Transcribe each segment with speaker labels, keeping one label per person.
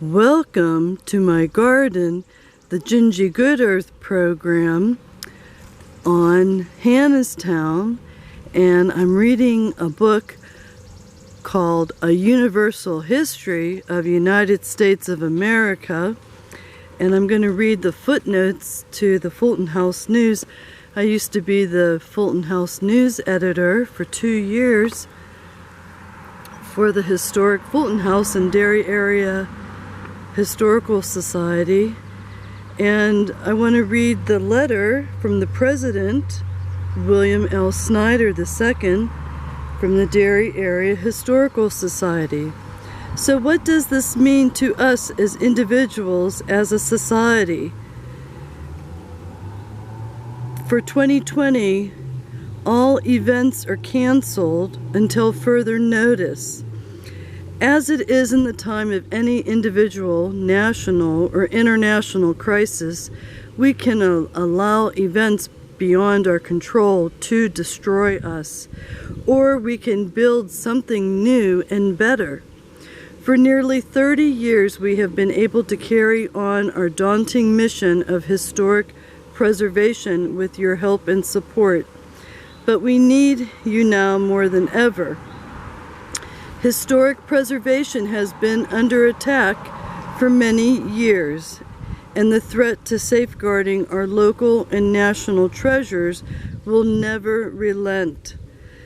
Speaker 1: Welcome to my garden, the GinGeeGoodEarth program on Hannastown, and I'm reading a book called A Universal History of United States of America, and I'm going to read the footnotes to the Fulton House News. I used to be the Fulton House News editor for 2 years for the historic Fulton House and Dairy Area Historical Society, and I want to read the letter from the president, William L. Snyder II, from the Dairy Area Historical Society. So what does this mean to us as individuals, as a society? For 2020, all events are canceled until further notice. As it is in the time of any individual, national, or international crisis, we can allow events beyond our control to destroy us, or we can build something new and better. For nearly 30 years, we have been able to carry on our daunting mission of historic preservation with your help and support, but we need you now more than ever. Historic preservation has been under attack for many years, and the threat to safeguarding our local and national treasures will never relent.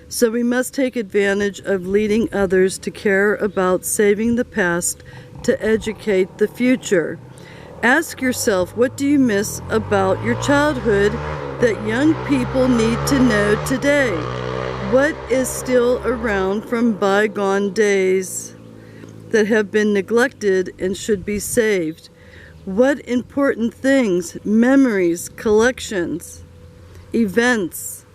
Speaker 1: So we must take advantage of leading others to care about saving the past, to educate the future. Ask yourself, what do you miss about your childhood that young people need to know today? What is still around from bygone days that have been neglected and should be saved? What important things, memories, collections, events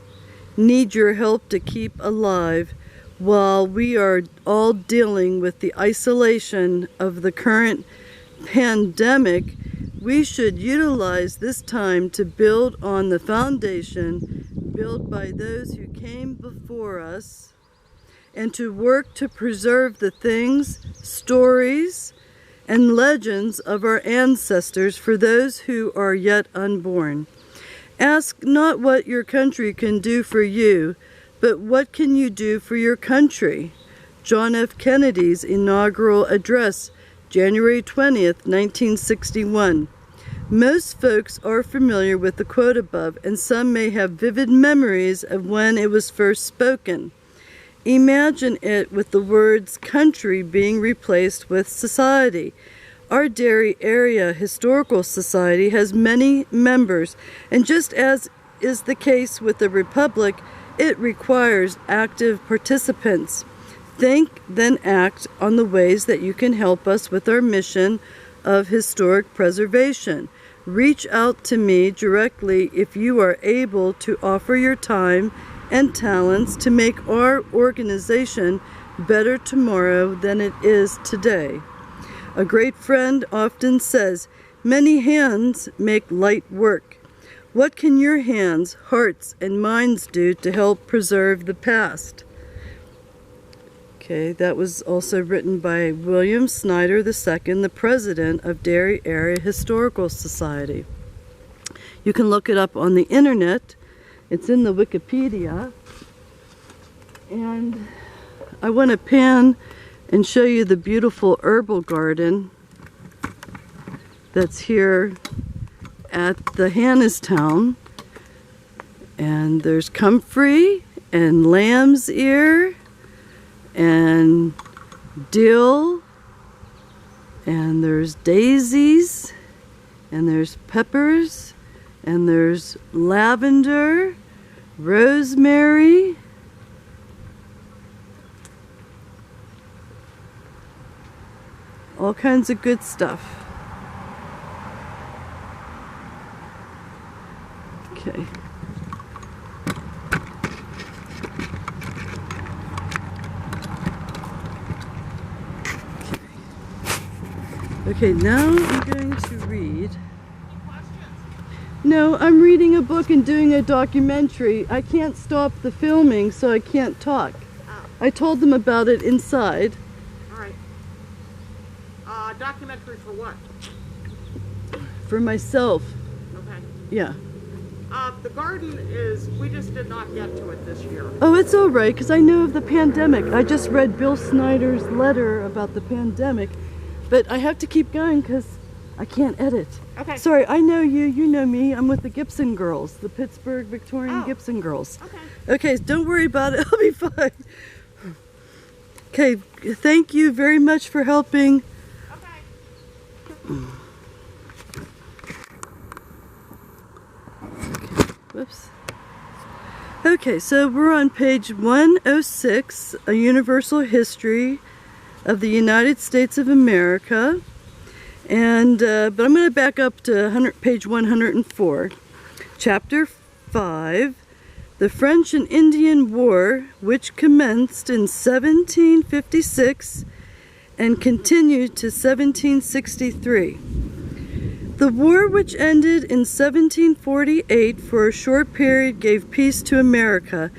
Speaker 1: need your help to keep alive while we are all dealing with the isolation of the current pandemic? We should utilize this time to build on the foundation built by those who came before us, and to work to preserve the things, stories, and legends of our ancestors for those who are yet unborn. Ask not what your country can do for you, but what can you do for your country? John F. Kennedy's inaugural address, January 20th, 1961. Most folks are familiar with the quote above, and some may have vivid memories of when it was first spoken. Imagine it with the words country being replaced with society. Our Dairy Area Historical Society has many members, and just as is the case with the Republic, it requires active participants. Think, then act on the ways that you can help us with our mission of historic preservation. Reach out to me directly if you are able to offer your time and talents to make our organization better tomorrow than it is today. A great friend often says, many hands make light work. What can your hands, hearts, and minds do to help preserve the past? Okay, that was also written by William Snyder II, the president of Dairy Area Historical Society. You can look it up on the internet. It's in the Wikipedia. And I want to pan and show you the beautiful herbal garden that's here at the Hannastown. And there's comfrey and lamb's ear and dill, and there's daisies, and there's peppers, and there's lavender, rosemary, all kinds of good stuff. Okay. Okay, now I'm going to read. No, I'm reading a book and doing a documentary. I can't stop the filming, so I can't talk. Oh. I told them about it inside.
Speaker 2: All right. Documentary for what?
Speaker 1: For myself.
Speaker 2: Okay.
Speaker 1: Yeah.
Speaker 2: The garden is, we just did not get to it this year.
Speaker 1: Oh, it's all right, because I know of the pandemic. I just read Bill Snyder's letter about the pandemic, but I have to keep going because I can't edit.
Speaker 2: Okay.
Speaker 1: Sorry, I know you, you know me. I'm with the Gibson girls, the Pittsburgh Victorian Gibson girls.
Speaker 2: Okay.
Speaker 1: Okay, don't worry about it. I'll be fine. Okay, thank you very much for helping.
Speaker 2: Okay.
Speaker 1: Whoops. Okay, so we're on page 106, A Universal History of the United States of America. And, but I'm going to back up to page 104. Chapter 5, The French and Indian War, which commenced in 1756 and continued to 1763. The war, which ended in 1748 for a short period, gave peace to America,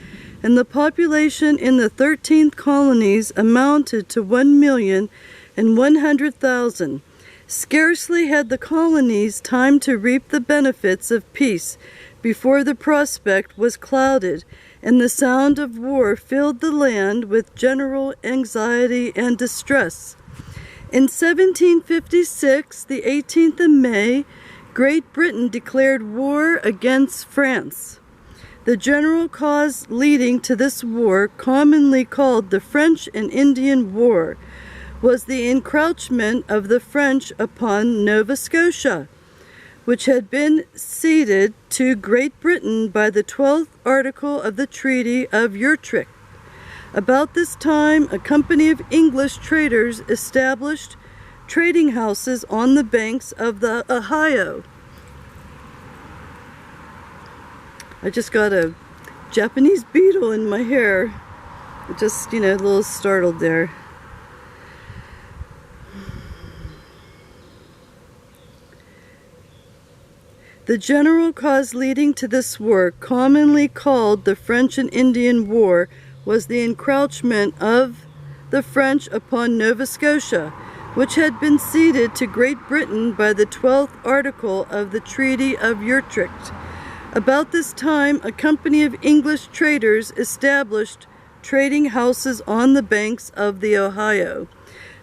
Speaker 1: and the population in the 13 colonies amounted to 1,100,000. Scarcely had the colonies time to reap the benefits of peace before the prospect was clouded, and the sound of war filled the land with general anxiety and distress. In 1756, the 18th of May, Great Britain declared war against France. The general cause leading to this war, commonly called the French and Indian War, was the encroachment of the French upon Nova Scotia, which had been ceded to Great Britain by the 12th article of the Treaty of Utrecht. About this time, a company of English traders established trading houses on the banks of the Ohio. I just got a Japanese beetle in my hair. Just, a little startled there. The general cause leading to this war, commonly called the French and Indian War, was the encroachment of the French upon Nova Scotia, which had been ceded to Great Britain by the 12th article of the Treaty of Utrecht. About this time, a company of English traders established trading houses on the banks of the Ohio.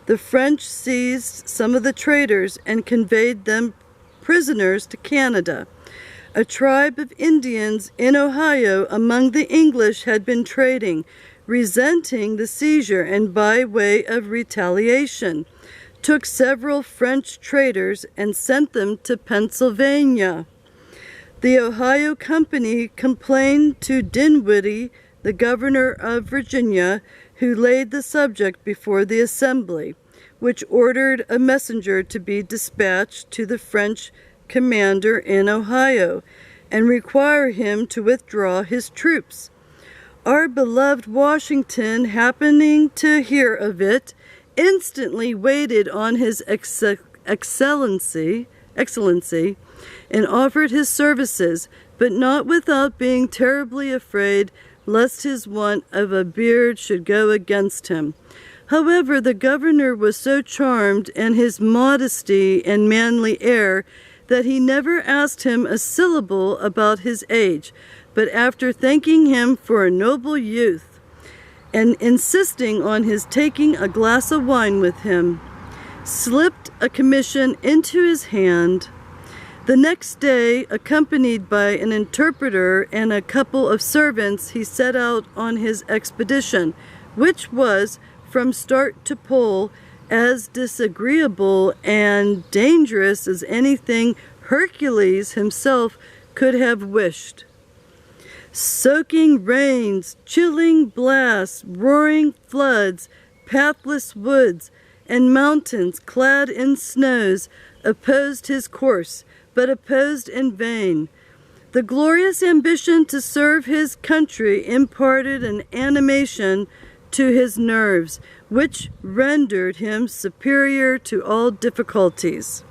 Speaker 1: The French seized some of the traders and conveyed them prisoners to Canada. A tribe of Indians in Ohio among the English had been trading, resenting the seizure, and by way of retaliation, took several French traders and sent them to Pennsylvania. The Ohio Company complained to Dinwiddie, the governor of Virginia, who laid the subject before the Assembly, which ordered a messenger to be dispatched to the French commander in Ohio and require him to withdraw his troops. Our beloved Washington, happening to hear of it, instantly waited on his excellency and offered his services, but not without being terribly afraid lest his want of a beard should go against him. However, the governor was so charmed in his modesty and manly air that he never asked him a syllable about his age, but after thanking him for a noble youth and insisting on his taking a glass of wine with him, slipped a commission into his hand. The next day, accompanied by an interpreter and a couple of servants, he set out on his expedition, which was, from start to pole, as disagreeable and dangerous as anything Hercules himself could have wished. Soaking rains, chilling blasts, roaring floods, pathless woods, and mountains clad in snows opposed his course, but opposed in vain. The glorious ambition to serve his country imparted an animation to his nerves, which rendered him superior to all difficulties.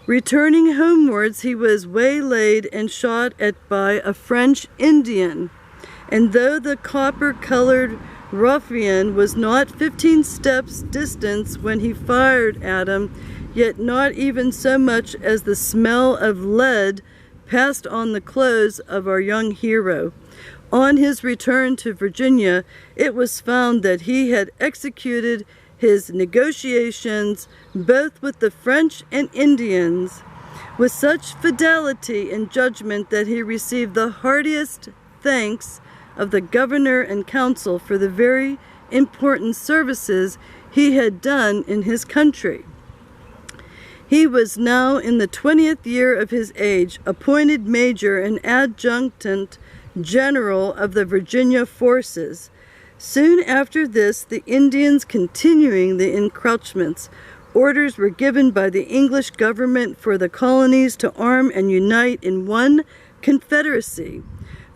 Speaker 1: Returning homewards, he was waylaid and shot at by a French Indian, and though the copper-colored ruffian was not 15 steps distant when he fired at him, yet not even so much as the smell of lead passed on the clothes of our young hero. On his return to Virginia, it was found that he had executed his negotiations both with the French and Indians with such fidelity and judgment that he received the heartiest thanks of the governor and council for the very important services he had done in his country. He was now in the 20th year of his age, appointed major and adjutant general of the Virginia forces. Soon after this, the Indians continuing the encroachments, orders were given by the English government for the colonies to arm and unite in one confederacy.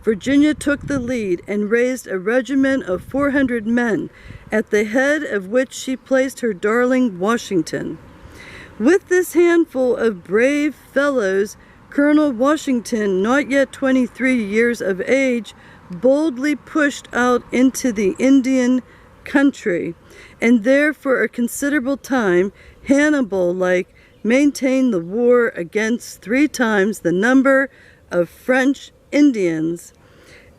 Speaker 1: Virginia took the lead and raised a regiment of 400 men, at the head of which she placed her darling Washington. With this handful of brave fellows, Colonel Washington, not yet 23 years of age, boldly pushed out into the Indian country, and there for a considerable time, Hannibal-like, maintained the war against 3 times the number of French Indians.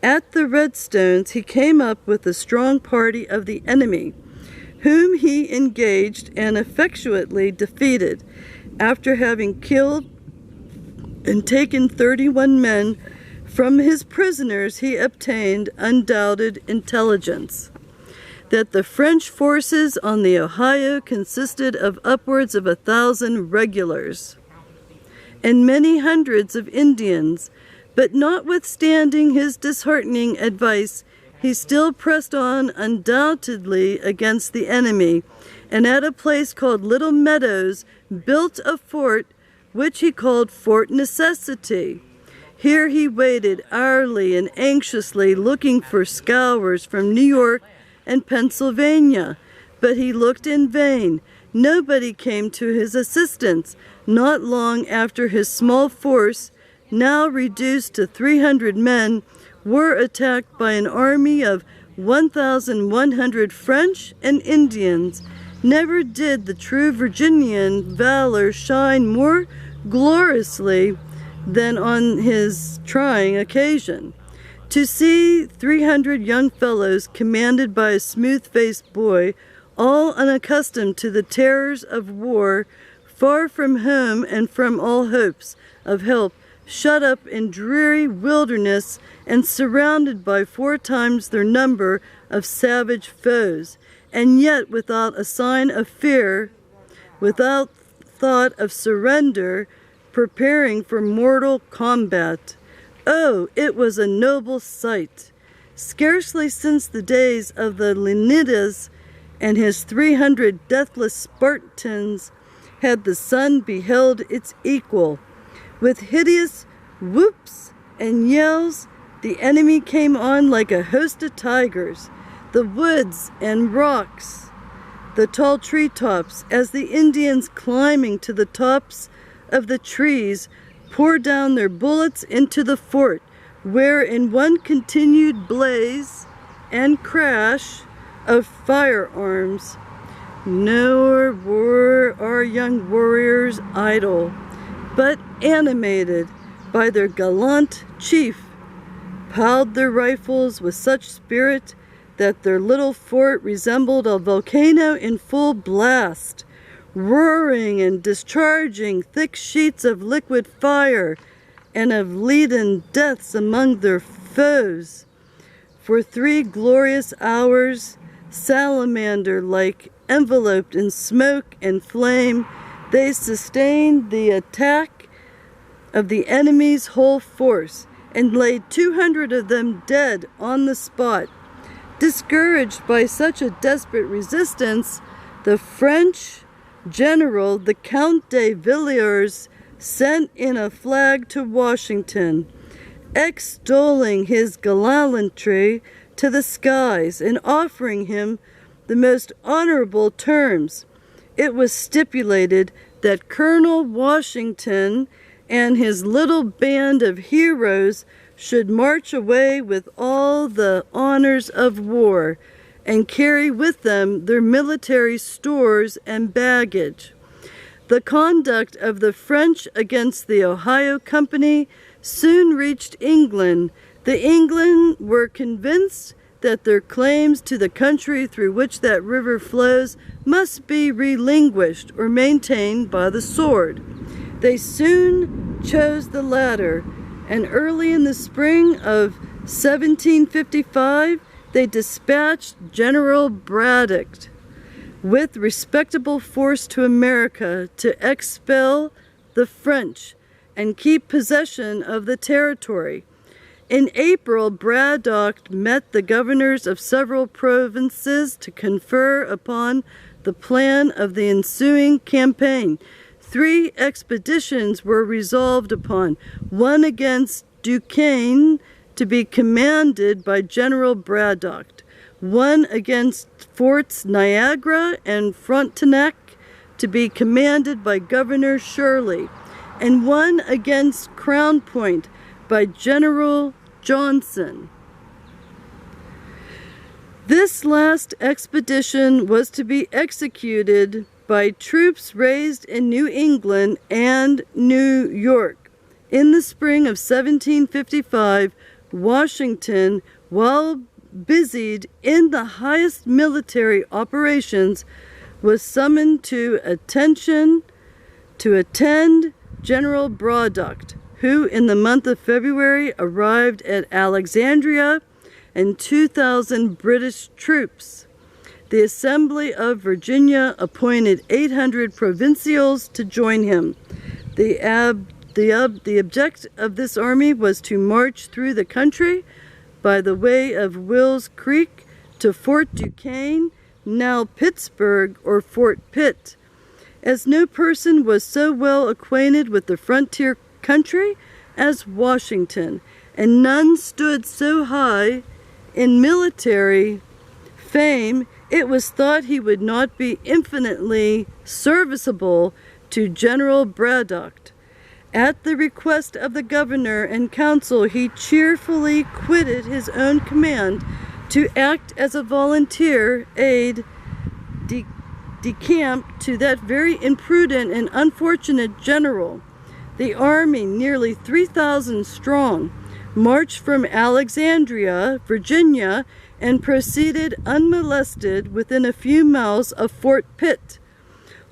Speaker 1: At the Redstones, he came up with a strong party of the enemy, whom he engaged and effectually defeated. After having killed and taken 31 men from his prisoners, he obtained undoubted intelligence that the French forces on the Ohio consisted of upwards of 1,000 regulars and many hundreds of Indians. But notwithstanding his disheartening advice, he still pressed on undoubtedly against the enemy, and at a place called Little Meadows built a fort which he called Fort Necessity. Here he waited hourly and anxiously, looking for scours from New York and Pennsylvania, but he looked in vain. Nobody came to his assistance. Not long after, his small force, now reduced to 300 men, were attacked by an army of 1,100 French and Indians. Never did the true Virginian valor shine more gloriously than on his trying occasion. To see 300 young fellows commanded by a smooth-faced boy, all unaccustomed to the terrors of war, far from home and from all hopes of help, shut up in dreary wilderness and surrounded by 4 times their number of savage foes, and yet without a sign of fear, without thought of surrender, preparing for mortal combat. Oh, it was a noble sight! Scarcely since the days of the Leonidas and his 300 deathless Spartans had the sun beheld its equal. With hideous whoops and yells, the enemy came on like a host of tigers. The woods and rocks, the tall treetops, as the Indians climbing to the tops of the trees, poured down their bullets into the fort, where in one continued blaze and crash of firearms, nor were our young warriors idle, but animated by their gallant chief, piled their rifles with such spirit that their little fort resembled a volcano in full blast, roaring and discharging thick sheets of liquid fire and of leaden deaths among their foes. For 3 glorious hours, salamander-like, enveloped in smoke and flame, they sustained the attack of the enemy's whole force, and laid 200 of them dead on the spot. Discouraged by such a desperate resistance, the French general, the Count de Villiers, sent in a flag to Washington, extolling his gallantry to the skies and offering him the most honorable terms. It was stipulated that Colonel Washington and his little band of heroes should march away with all the honors of war, and carry with them their military stores and baggage. The conduct of the French against the Ohio Company soon reached England. The England were convinced that their claims to the country through which that river flows must be relinquished or maintained by the sword. They soon chose the latter, and early in the spring of 1755, they dispatched General Braddock with respectable force to America to expel the French and keep possession of the territory. In April, Braddock met the governors of several provinces to confer upon the plan of the ensuing campaign. 3 expeditions were resolved upon, one against Duquesne to be commanded by General Braddock, one against Forts Niagara and Frontenac to be commanded by Governor Shirley, and one against Crown Point by General Johnson. This last expedition was to be executed by troops raised in New England and New York. In the spring of 1755, Washington, while busied in the highest military operations, was summoned to attend General Braddock, who in the month of February arrived at Alexandria, and 2,000 British troops. The Assembly of Virginia appointed 800 provincials to join him. The object of this army was to march through the country by the way of Wills Creek to Fort Duquesne, now Pittsburgh or Fort Pitt. As no person was so well acquainted with the frontier country as Washington, and none stood so high in military fame, it was thought he would not be infinitely serviceable to General Braddock. At the request of the governor and council, he cheerfully quitted his own command to act as a volunteer aide-de-camp to that very imprudent and unfortunate general. The army, nearly 3,000 strong, marched from Alexandria, Virginia, and proceeded unmolested within a few miles of Fort Pitt.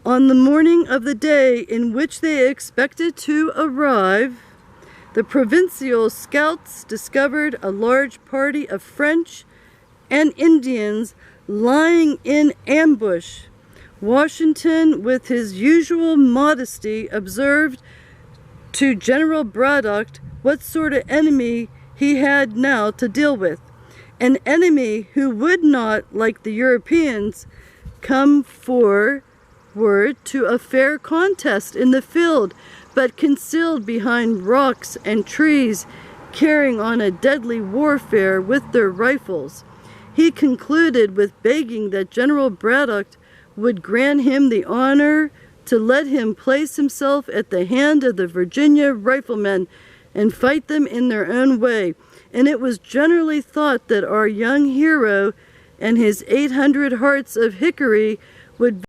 Speaker 1: On the morning of the day in which they expected to arrive, the provincial scouts discovered a large party of French and Indians lying in ambush. Washington, with his usual modesty, observed to General Braddock what sort of enemy he had now to deal with. An enemy who would not, like the Europeans, come forward to a fair contest in the field, but concealed behind rocks and trees, carrying on a deadly warfare with their rifles. He concluded with begging that General Braddock would grant him the honor to let him place himself at the hand of the Virginia riflemen and fight them in their own way. And it was generally thought that our young hero and his 800 hearts of hickory would